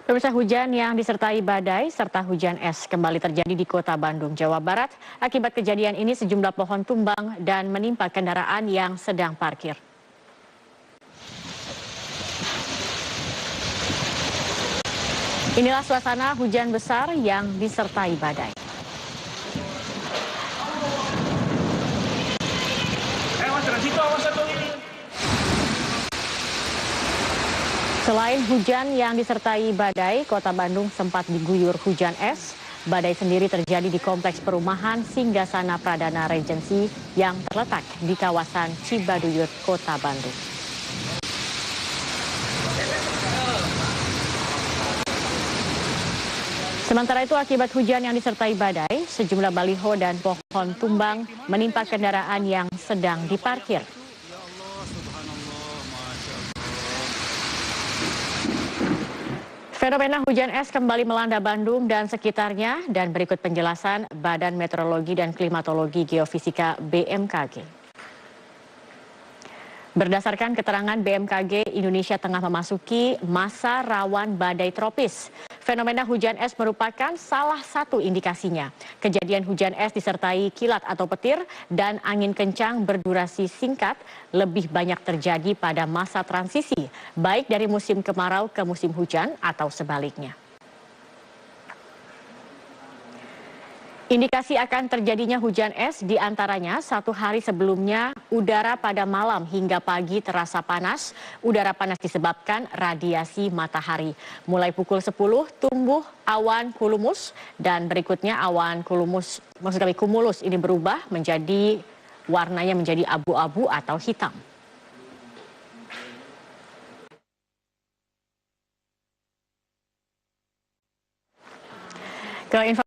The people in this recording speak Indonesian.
Pemirsa, hujan yang disertai badai serta hujan es kembali terjadi di Kota Bandung, Jawa Barat. Akibat kejadian ini sejumlah pohon tumbang dan menimpa kendaraan yang sedang parkir. Inilah suasana hujan besar yang disertai badai. Selain hujan yang disertai badai, Kota Bandung sempat diguyur hujan es. Badai sendiri terjadi di kompleks perumahan Singgasana Pradana Regency yang terletak di kawasan Cibaduyut, Kota Bandung. Sementara itu, akibat hujan yang disertai badai, sejumlah baliho dan pohon tumbang menimpa kendaraan yang sedang diparkir. Fenomena hujan es kembali melanda Bandung dan sekitarnya, dan berikut penjelasan Badan Meteorologi dan Klimatologi Geofisika BMKG. Berdasarkan keterangan BMKG, Indonesia tengah memasuki masa rawan badai tropis. Fenomena hujan es merupakan salah satu indikasinya. Kejadian hujan es disertai kilat atau petir dan angin kencang berdurasi singkat lebih banyak terjadi pada masa transisi, baik dari musim kemarau ke musim hujan atau sebaliknya. Indikasi akan terjadinya hujan es diantaranya 1 hari sebelumnya udara pada malam hingga pagi terasa panas. Udara panas disebabkan radiasi matahari. Mulai pukul 10 tumbuh awan cumulus dan berikutnya awan cumulus, cumulus ini berubah menjadi warnanya menjadi abu-abu atau hitam.